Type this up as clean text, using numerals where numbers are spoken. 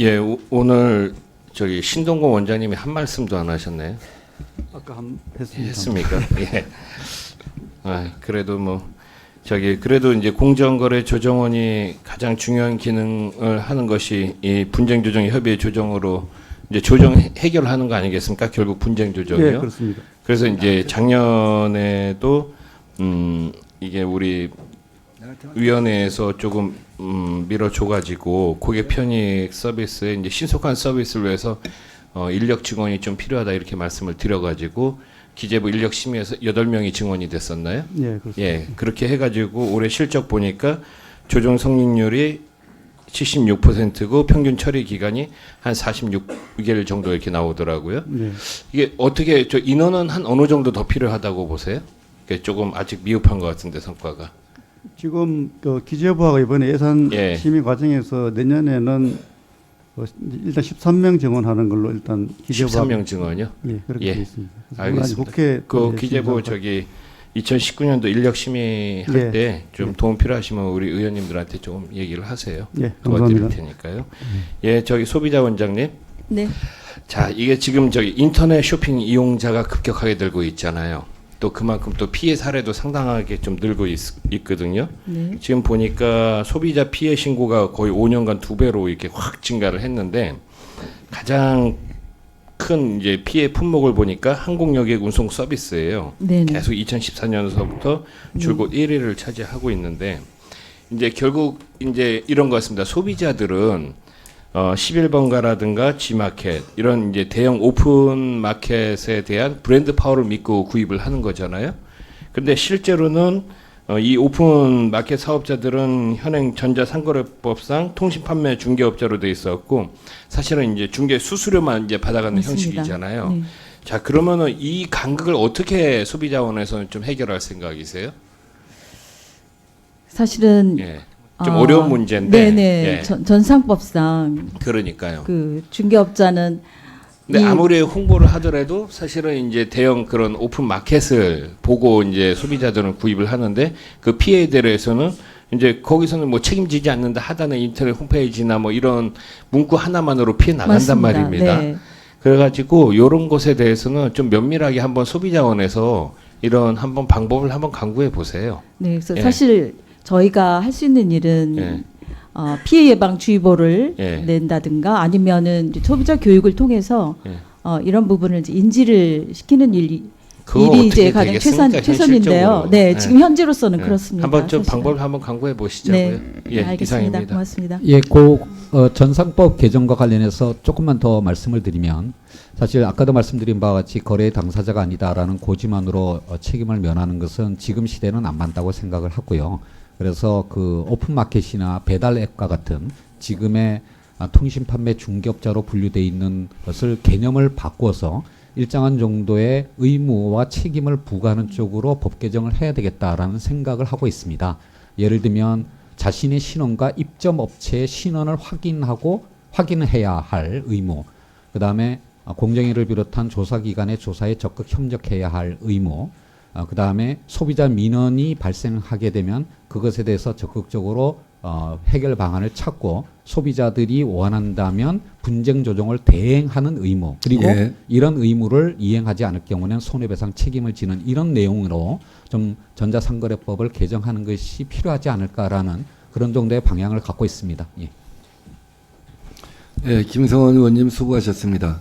예, 오늘 저기 신동건 원장님이 한 말씀도 안 하셨네요. 아까 했습니다. 했습니까? 예. 그래도 뭐 저기 그래도 이제 공정거래조정원이 가장 중요한 기능을 하는 것이 이 분쟁 조정 협의 조정으로 이제 조정 해결하는 거 아니겠습니까? 결국 분쟁 조정이요. 네, 그렇습니다. 그래서 이제 작년에도 이게 우리 위원회에서 조금 밀어줘가지고 고객 편익 서비스에 이제 신속한 서비스를 위해서 인력 증원이 좀 필요하다 이렇게 말씀을 드려가지고 기재부 인력 심의에서 8명이 증원이 됐었나요? 네, 그렇습니다. 예, 그렇게 해가지고 올해 실적 보니까 조정 성립률이 76%고 평균 처리 기간이 한 46개월 정도 이렇게 나오더라고요. 네. 이게 어떻게 저 인원은 한 어느 정도 더 필요하다고 보세요? 이게 조금 아직 미흡한 것 같은데 성과가. 지금 그 기재부가 이번에 예산 예. 심의 과정에서 내년에는 일단 13명 증원하는 걸로 일단 기재부가 13명 증원이요? 예, 그렇게 예. 되어 있습니다. 그래서 알겠습니다. 국회 그 기재부 저기 2019년도 인력 심의할 예. 때 좀 도움 필요하시면 우리 의원님들한테 좀 얘기를 하세요. 예, 도와드릴 감사합니다. 테니까요. 예, 저기 소비자 원장님. 네. 자, 이게 지금 저기 인터넷 쇼핑 이용자가 급격하게 늘고 있잖아요. 또 그만큼 또 피해 사례도 상당하게 좀 늘고 있거든요. 네. 지금 보니까 소비자 피해 신고가 거의 5년간 2배로 이렇게 확 증가를 했는데 가장 큰 이제 피해 품목을 보니까 항공여객 운송 서비스예요. 네네. 계속 2014년서부터 줄곧 1위를 차지하고 있는데 이제 결국 이제 이런 것 같습니다. 소비자들은 11번가라든가 G마켓 이런 이제 대형 오픈 마켓에 대한 브랜드 파워를 믿고 구입을 하는 거잖아요. 근데 실제로는 이 오픈 마켓 사업자들은 현행 전자상거래법상 통신 판매 중개업자로 돼 있었고 사실은 이제 중개 수수료만 이제 받아가는 맞습니다. 형식이잖아요. 네. 자, 그러면은 이 간극을 어떻게 소비자원에서는 좀 해결할 생각이세요? 사실은 예. 좀 어려운 문제인데. 네네. 예. 전상법상 그러니까요. 그 중개업자는 근데 이- 아무리 홍보를 하더라도 사실은 이제 대형 그런 오픈 마켓을 보고 이제 소비자들은 구입을 하는데 그 피해에 대해서는 이제 거기서는 뭐 책임지지 않는다 하다는 인터넷 홈페이지나 뭐 이런 문구 하나만으로 피해 나간단 맞습니다. 말입니다. 네. 그래가지고 이런 것에 대해서는 좀 면밀하게 한번 소비자원에서 이런 한번 방법을 한번 강구해 보세요. 네. 그래서 예. 사실 저희가 할 수 있는 일은 예. 피해 예방 주의보를 예. 낸다든가 아니면은 이제 소비자 교육을 통해서 예. 이런 부분을 이제 인지를 시키는 일이 그거 이제 어떻게 가장 되겠습니까, 최선인데요. 현실적으로? 네, 예. 지금 현재로서는 예. 그렇습니다. 한번 좀 사실은. 방법을 한번 강구해 보시자고요. 네, 예, 알겠습니다. 이상입니다. 고맙습니다. 예, 전상법 개정과 관련해서 조금만 더 말씀을 드리면 사실 아까도 말씀드린 바와 같이 거래 당사자가 아니다라는 고지만으로 책임을 면하는 것은 지금 시대는 안 맞다고 생각을 하고요. 그래서 그 오픈마켓이나 배달 앱과 같은 지금의 통신 판매 중개업자로 분류되어 있는 것을 개념을 바꿔서 일정한 정도의 의무와 책임을 부과하는 쪽으로 법 개정을 해야 되겠다라는 생각을 하고 있습니다. 예를 들면 자신의 신원과 입점 업체의 신원을 확인해야 할 의무, 그 다음에 공정위를 비롯한 조사기관의 조사에 적극 협력해야 할 의무, 그 다음에 소비자 민원이 발생하게 되면 그것에 대해서 적극적으로 해결 방안을 찾고 소비자들이 원한다면 분쟁 조정을 대행하는 의무, 그리고 예. 이런 의무를 이행하지 않을 경우는 손해배상 책임을 지는 이런 내용으로 좀 전자상거래법을 개정하는 것이 필요하지 않을까라는 그런 정도의 방향을 갖고 있습니다. 예. 예, 김성원 의원님 수고하셨습니다.